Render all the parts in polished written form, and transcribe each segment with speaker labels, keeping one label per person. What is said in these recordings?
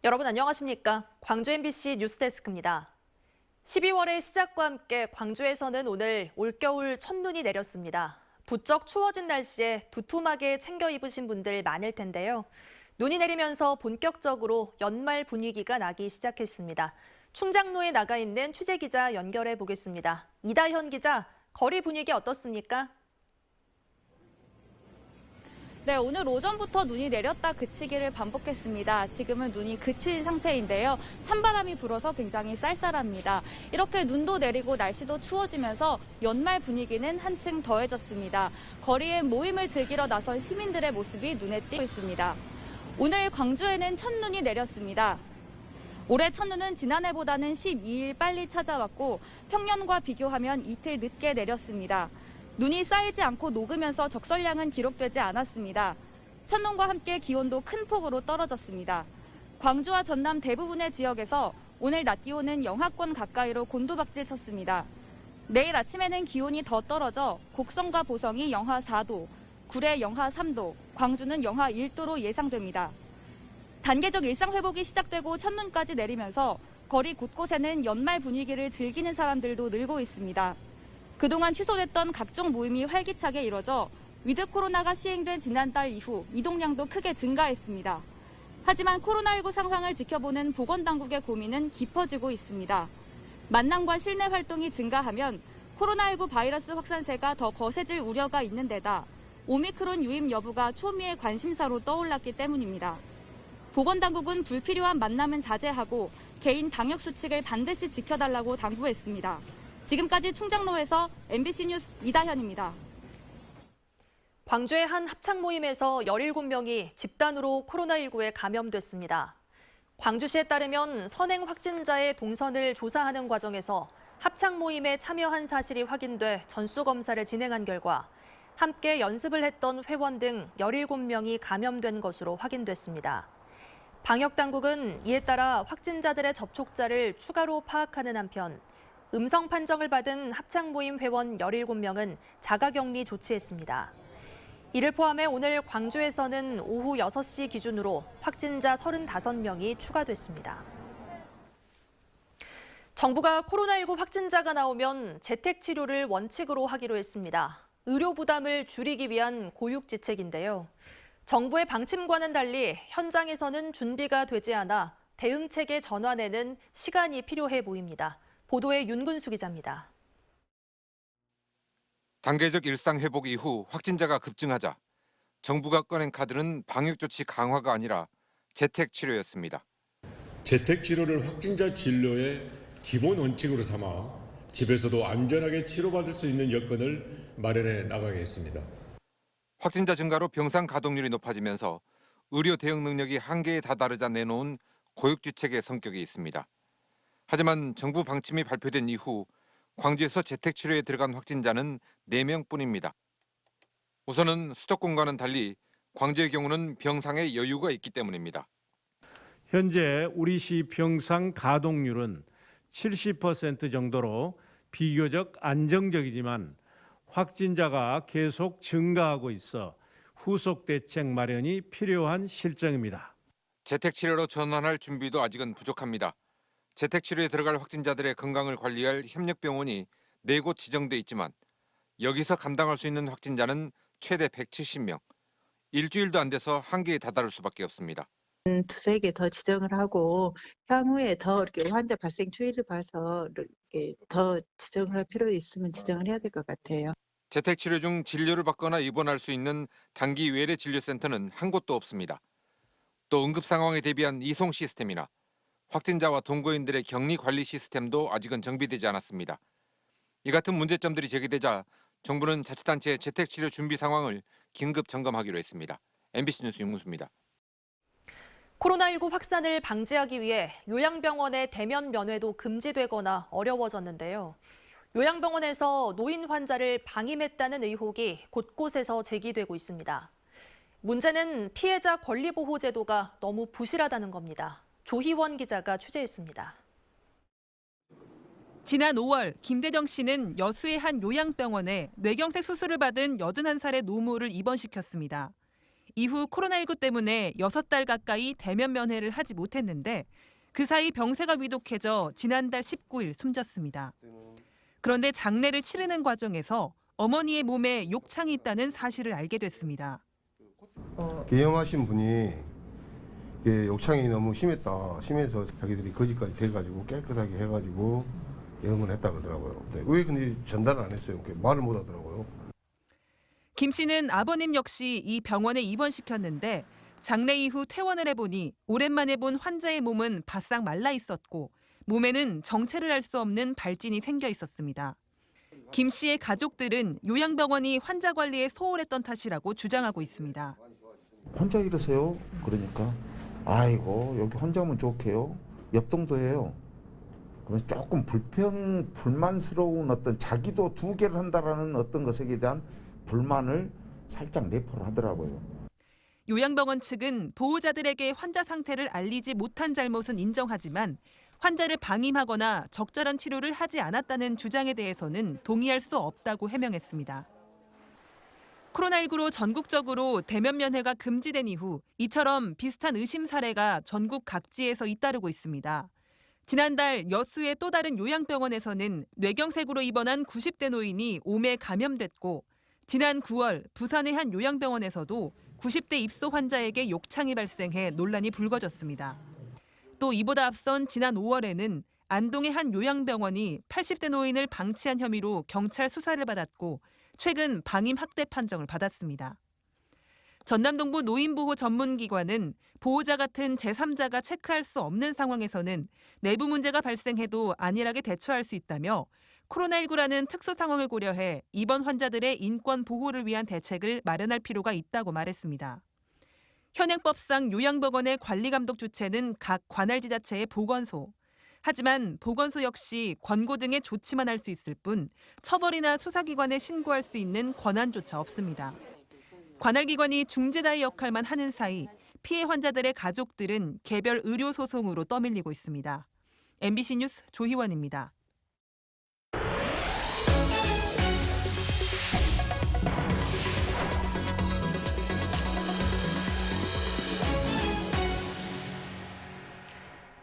Speaker 1: 여러분 안녕하십니까? 광주 MBC 뉴스데스크입니다. 12월의 시작과 함께 광주에서는 오늘 올겨울 첫눈이 내렸습니다. 부쩍 추워진 날씨에 두툼하게 챙겨 입으신 분들 많을 텐데요. 눈이 내리면서 본격적으로 연말 분위기가 나기 시작했습니다. 충장로에 나가 있는 취재기자 연결해 보겠습니다. 이다현 기자, 거리 분위기 어떻습니까?
Speaker 2: 네, 오늘 오전부터 눈이 내렸다 그치기를 반복했습니다. 지금은 눈이 그친 상태인데요. 찬바람이 불어서 굉장히 쌀쌀합니다. 이렇게 눈도 내리고 날씨도 추워지면서 연말 분위기는 한층 더해졌습니다. 거리에 모임을 즐기러 나선 시민들의 모습이 눈에 띄고 있습니다. 오늘 광주에는 첫눈이 내렸습니다. 올해 첫눈은 지난해보다는 12일 빨리 찾아왔고 평년과 비교하면 이틀 늦게 내렸습니다. 눈이 쌓이지 않고 녹으면서 적설량은 기록되지 않았습니다. 첫눈과 함께 기온도 큰 폭으로 떨어졌습니다. 광주와 전남 대부분의 지역에서 오늘 낮 기온은 영하권 가까이로 곤두박질 쳤습니다. 내일 아침에는 기온이 더 떨어져 곡성과 보성이 영하 4도, 구례 영하 3도, 광주는 영하 1도로 예상됩니다. 단계적 일상 회복이 시작되고 첫눈까지 내리면서 거리 곳곳에는 연말 분위기를 즐기는 사람들도 늘고 있습니다. 그동안 취소됐던 각종 모임이 활기차게 이뤄져 위드 코로나가 시행된 지난달 이후 이동량도 크게 증가했습니다. 하지만 코로나19 상황을 지켜보는 보건당국의 고민은 깊어지고 있습니다. 만남과 실내 활동이 증가하면 코로나19 바이러스 확산세가 더 거세질 우려가 있는 데다 오미크론 유입 여부가 초미의 관심사로 떠올랐기 때문입니다. 보건당국은 불필요한 만남은 자제하고 개인 방역 수칙을 반드시 지켜달라고 당부했습니다. 지금까지 충장로에서 MBC 뉴스 이다현입니다.
Speaker 1: 광주의 한 합창 모임에서 17명이 집단으로 코로나19에 감염됐습니다. 광주시에 따르면 선행 확진자의 동선을 조사하는 과정에서 합창 모임에 참여한 사실이 확인돼 전수검사를 진행한 결과 함께 연습을 했던 회원 등 17명이 감염된 것으로 확인됐습니다. 방역당국은 이에 따라 확진자들의 접촉자를 추가로 파악하는 한편 음성 판정을 받은 합창 모임 회원 17명은 자가격리 조치했습니다. 이를 포함해 오늘 광주에서는 오후 6시 기준으로 확진자 35명이 추가됐습니다. 정부가 코로나19 확진자가 나오면 재택치료를 원칙으로 하기로 했습니다. 의료 부담을 줄이기 위한 고육지책인데요. 정부의 방침과는 달리 현장에서는 준비가 되지 않아 대응체계 전환에는 시간이 필요해 보입니다. 보도에 윤근수 기자입니다.
Speaker 3: 단계적 일상 회복 이후 확진자가 급증하자 정부가 꺼낸 카드는 방역조치 강화가 아니라 재택치료였습니다.
Speaker 4: 재택치료를 확진자 진료의 기본 원칙으로 삼아 집에서도 안전하게 치료받을 수 있는 여건을 마련해 나가겠습니다.
Speaker 3: 확진자 증가로 병상 가동률이 높아지면서 의료 대응 능력이 한계에 다다르자 내놓은 고육지책의 성격이 있습니다. 하지만 정부 방침이 발표된 이후 광주에서 재택치료에 들어간 확진자는 4명뿐입니다. 우선은 수도권과는 달리 광주의 경우는 병상에 여유가 있기 때문입니다.
Speaker 5: 현재 우리 시 병상 가동률은 70% 정도로 비교적 안정적이지만 확진자가 계속 증가하고 있어 후속 대책 마련이 필요한 실정입니다.
Speaker 3: 재택치료로 전환할 준비도 아직은 부족합니다. 재택치료에 들어갈 확진자들의 건강을 관리할 협력병원이 4곳 지정돼 있지만 여기서 감당할 수 있는 확진자는 최대 170명. 일주일도 안 돼서 한계에 다다를 수밖에 없습니다.
Speaker 6: 두세 개 더 지정을 하고 향후에 더 이렇게 환자 발생 추이를 봐서 이렇게 더 지정을 할 필요 있으면 지정을 해야 될 것 같아요.
Speaker 3: 재택치료 중 진료를 받거나 입원할 수 있는 단기 외래 진료센터는 한 곳도 없습니다. 또 응급 상황에 대비한 이송 시스템이나 확진자와 동거인들의 격리 관리 시스템도 아직은 정비되지 않았습니다. 이 같은 문제점들이 제기되자 정부는 자치단체의 재택치료 준비 상황을 긴급 점검하기로 했습니다. MBC 뉴스 윤근수입니다.
Speaker 1: 코로나19 확산을 방지하기 위해 요양병원의 대면 면회도 금지되거나 어려워졌는데요. 요양병원에서 노인 환자를 방임했다는 의혹이 곳곳에서 제기되고 있습니다. 문제는 피해자 권리보호 제도가 너무 부실하다는 겁니다. 조희원 기자가 취재했습니다.
Speaker 7: 지난 5월 김대정 씨는 여수의 한 요양병원에 뇌경색 수술을 받은 81살의 노모를 입원시켰습니다. 이후 코로나19 때문에 6달 가까이 대면 면회를 하지 못했는데 그 사이 병세가 위독해져 지난달 19일 숨졌습니다. 그런데 장례를 치르는 과정에서 어머니의 몸에 욕창이 있다는 사실을 알게 됐습니다.
Speaker 8: 개영하신 분이 욕창이 너무 심해서 자기들이 거기까지 돼가지고 깨끗하게 해가지고 영을 했다 그러더라고요. 왜 근데 전달을 안 했어요? 말을 못 하더라고요.
Speaker 7: 김 씨는 아버님 역시 이 병원에 입원시켰는데 장례 이후 퇴원을 해보니 오랜만에 본 환자의 몸은 바싹 말라 있었고 몸에는 정체를 알 수 없는 발진이 생겨 있었습니다. 김 씨의 가족들은 요양병원이 환자 관리에 소홀했던 탓이라고 주장하고 있습니다.
Speaker 9: 혼자 이러세요? 그러니까 아이고 여기 혼자 오면 좋게요. 옆동도예요. 그래서 조금 불만스러운 어떤 자기도 2개를 한다라는 어떤 것에 대한 불만을 살짝 내포를 하더라고요.
Speaker 7: 요양병원 측은 보호자들에게 환자 상태를 알리지 못한 잘못은 인정하지만 환자를 방임하거나 적절한 치료를 하지 않았다는 주장에 대해서는 동의할 수 없다고 해명했습니다. 코로나19로 전국적으로 대면 면회가 금지된 이후 이처럼 비슷한 의심 사례가 전국 각지에서 잇따르고 있습니다. 지난달 여수의 또 다른 요양병원에서는 뇌경색으로 입원한 90대 노인이 오매 감염됐고 지난 9월 부산의 한 요양병원에서도 90대 입소 환자에게 욕창이 발생해 논란이 불거졌습니다. 또 이보다 앞선 지난 5월에는 안동의 한 요양병원이 80대 노인을 방치한 혐의로 경찰 수사를 받았고 최근 방임 학대 판정을 받았습니다. 전남동부 노인보호 전문기관은 보호자 같은 제3자가 체크할 수 없는 상황에서는 내부 문제가 발생해도 안일하게 대처할 수 있다며 코로나19라는 특수 상황을 고려해 입원 환자들의 인권 보호를 위한 대책을 마련할 필요가 있다고 말했습니다. 현행법상 요양병원의 관리 감독 주체는 각 관할지자체의 보건소. 하지만 보건소 역시 권고 등의 조치만 할 수 있을 뿐 처벌이나 수사기관에 신고할 수 있는 권한조차 없습니다. 관할기관이 중재자의 역할만 하는 사이 피해 환자들의 가족들은 개별 의료 소송으로 떠밀리고 있습니다. MBC 뉴스 조희원입니다.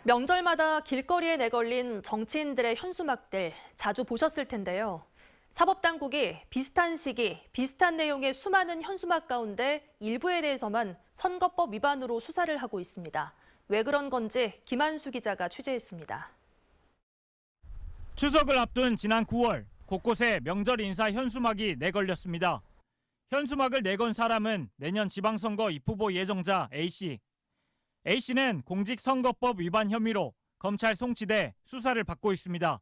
Speaker 1: 명절마다 길거리에 내걸린 정치인들의 현수막들 자주 보셨을 텐데요. 사법당국이 비슷한 시기, 비슷한 내용의 수많은 현수막 가운데 일부에 대해서만 선거법 위반으로 수사를 하고 있습니다. 왜 그런 건지 김한수 기자가 취재했습니다.
Speaker 10: 추석을 앞둔 지난 9월 곳곳에 명절 인사 현수막이 내걸렸습니다. 현수막을 내건 사람은 내년 지방선거 입후보 예정자 A씨. A씨는 공직선거법 위반 혐의로 검찰 송치돼 수사를 받고 있습니다.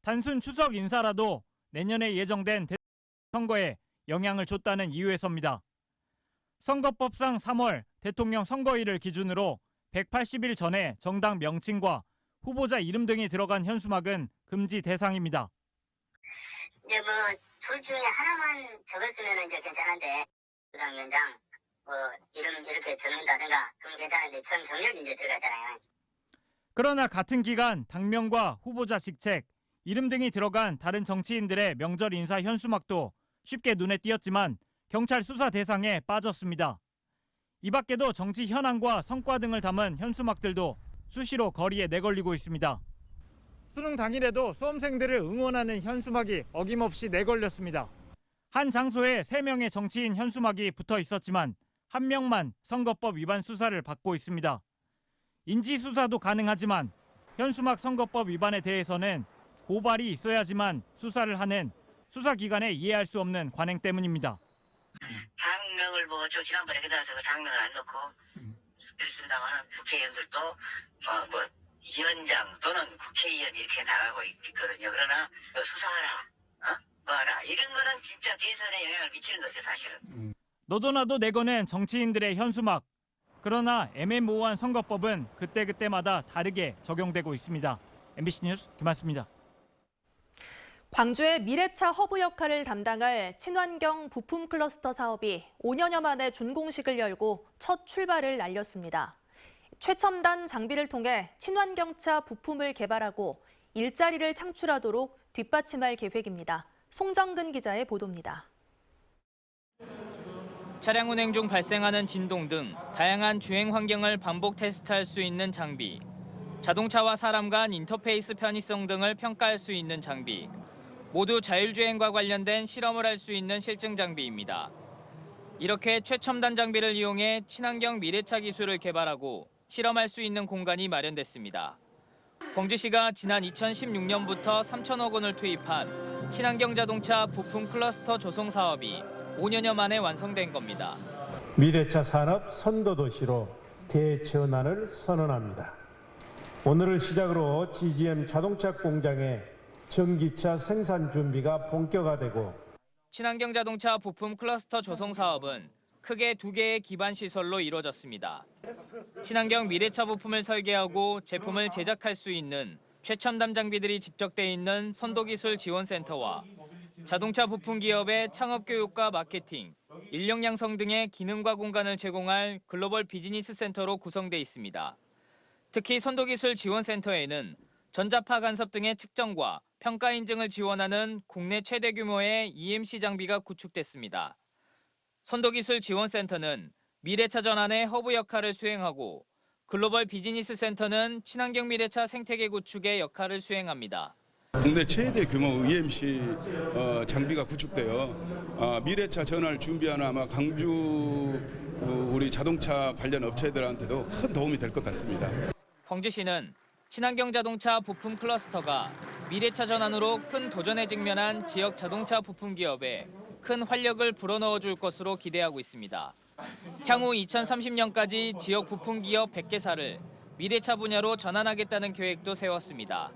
Speaker 10: 단순 추석 인사라도 내년에 예정된 선거에 영향을 줬다는 이유에서입니다. 선거법상 3월 대통령 선거일을 기준으로 180일 전에 정당 명칭과 후보자 이름 등이 들어간 현수막은 금지 대상입니다.
Speaker 11: 이제 둘 중에 하나만 적었으면 이제 괜찮은데 부당위원장 이름 이렇게 적는다든가 그럼 괜찮은데 전 경력이 이제 들어가잖아요.
Speaker 10: 그러나 같은 기간 당명과 후보자 직책, 이름 등이 들어간 다른 정치인들의 명절 인사 현수막도 쉽게 눈에 띄었지만 경찰 수사 대상에 빠졌습니다. 이 밖에도 정치 현황과 성과 등을 담은 현수막들도 수시로 거리에 내걸리고 있습니다. 수능 당일에도 수험생들을 응원하는 현수막이 어김없이 내걸렸습니다. 한 장소에 3명의 정치인 현수막이 붙어 있었지만 1명만 선거법 위반 수사를 받고 있습니다. 인지 수사도 가능하지만 현수막 선거법 위반에 대해서는 고발이 있어야지만 수사를 하는 수사기관의 이해할 수 없는 관행 때문입니다.
Speaker 11: 당명을 저 지난번에 그래서 당명을 안 넣고 그랬습니다만 국회의원들도 위원장 또는 국회의원 이렇게 나가고 있거든요. 그러나 수사하라, 뭐하라 이런 거는 진짜 대선에 영향을 미치는 거죠, 사실은.
Speaker 10: 너도나도 내거는 정치인들의 현수막. 그러나 애매모호한 선거법은 그때그때마다 다르게 적용되고 있습니다. MBC 뉴스 김한수입니다.
Speaker 1: 광주의 미래차 허브 역할을 담당할 친환경 부품 클러스터 사업이 5년여 만에 준공식을 열고 첫 출발을 알렸습니다. 최첨단 장비를 통해 친환경차 부품을 개발하고 일자리를 창출하도록 뒷받침할 계획입니다. 송정근 기자의 보도입니다.
Speaker 12: 차량 운행 중 발생하는 진동 등 다양한 주행 환경을 반복 테스트할 수 있는 장비, 자동차와 사람 간 인터페이스 편의성 등을 평가할 수 있는 장비, 모두 자율주행과 관련된 실험을 할 수 있는 실증 장비입니다. 이렇게 최첨단 장비를 이용해 친환경 미래차 기술을 개발하고 실험할 수 있는 공간이 마련됐습니다. 광주시가 지난 2016년부터 3천억 원을 투입한 친환경 자동차 부품 클러스터 조성 사업이 5년여 만에 완성된 겁니다.
Speaker 5: 미래차 산업 선도도시로 대전환을 선언합니다. 오늘을 시작으로 GGM 자동차 공장의 전기차 생산 준비가 본격화되고
Speaker 12: 친환경 자동차 부품 클러스터 조성 사업은 크게 2개의 기반 시설로 이루어졌습니다. 친환경 미래차 부품을 설계하고 제품을 제작할 수 있는 최첨단 장비들이 집적돼 있는 선도기술 지원센터와 자동차 부품 기업의 창업 교육과 마케팅, 인력 양성 등의 기능과 공간을 제공할 글로벌 비즈니스 센터로 구성돼 있습니다. 특히 선도기술 지원센터에는 전자파 간섭 등의 측정과 평가 인증을 지원하는 국내 최대 규모의 EMC 장비가 구축됐습니다. 선도기술 지원센터는 미래차 전환의 허브 역할을 수행하고 글로벌 비즈니스 센터는 친환경 미래차 생태계 구축의 역할을 수행합니다.
Speaker 13: 국내 최대 규모 EMC 장비가 구축되어 미래차 전환을 준비하는 아마 광주 우리 자동차 관련 업체들한테도 큰 도움이 될 것 같습니다.
Speaker 12: 광주시는 친환경 자동차 부품 클러스터가 미래차 전환으로 큰 도전에 직면한 지역 자동차 부품 기업에 큰 활력을 불어넣어 줄 것으로 기대하고 있습니다. 향후 2030년까지 지역 부품 기업 100개사를 미래차 분야로 전환하겠다는 계획도 세웠습니다.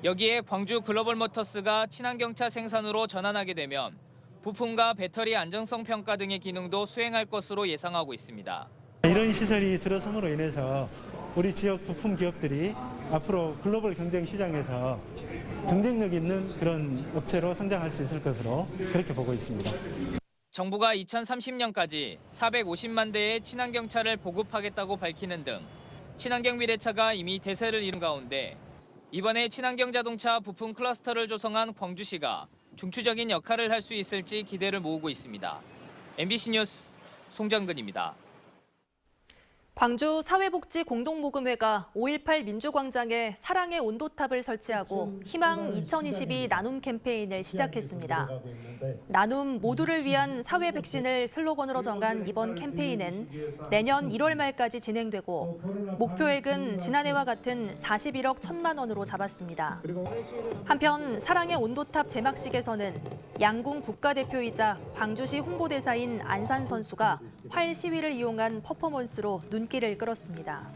Speaker 12: 여기에 광주 글로벌 모터스가 친환경차 생산으로 전환하게 되면 부품과 배터리 안정성 평가 등의 기능도 수행할 것으로 예상하고 있습니다.
Speaker 14: 이런 시설이 들어섬으로 인해서 우리 지역 부품 기업들이 앞으로 글로벌 경쟁 시장에서 경쟁력 있는 그런 업체로 성장할 수 있을 것으로 그렇게 보고 있습니다.
Speaker 12: 정부가 2030년까지 450만 대의 친환경차를 보급하겠다고 밝히는 등 친환경 미래차가 이미 대세를 이룬 가운데 이번에 친환경 자동차 부품 클러스터를 조성한 광주시가 중추적인 역할을 할 수 있을지 기대를 모으고 있습니다. MBC 뉴스 송정근입니다.
Speaker 1: 광주 사회복지공동모금회가 5.18 민주광장에 사랑의 온도탑을 설치하고 희망 2022 나눔 캠페인을 시작했습니다. 나눔 모두를 위한 사회 백신을 슬로건으로 정한 이번 캠페인은 내년 1월 말까지 진행되고 목표액은 지난해와 같은 41억 1천만 원으로 잡았습니다. 한편 사랑의 온도탑 제막식에서는 양궁 국가대표이자 광주시 홍보대사인 안산 선수가 활 시위를 이용한 퍼포먼스로 눈길을 끌었습니다.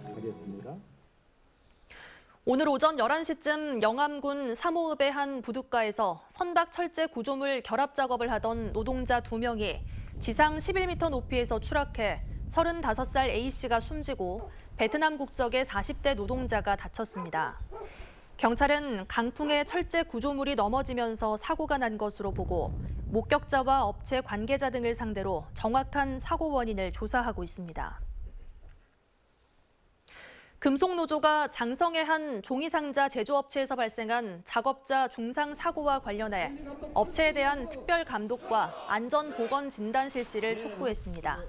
Speaker 1: 오늘 오전 11시쯤 영암군 삼호읍의 한 부둣가에서 선박 철제 구조물 결합 작업을 하던 노동자 2명이 지상 11m 높이에서 추락해 35살 A씨가 숨지고 베트남 국적의 40대 노동자가 다쳤습니다. 경찰은 강풍에 철제 구조물이 넘어지면서 사고가 난 것으로 보고 목격자와 업체 관계자 등을 상대로 정확한 사고 원인을 조사하고 있습니다. 금속노조가 장성의 한 종이상자 제조업체에서 발생한 작업자 중상 사고와 관련해 업체에 대한 특별 감독과 안전보건 진단 실시를 촉구했습니다.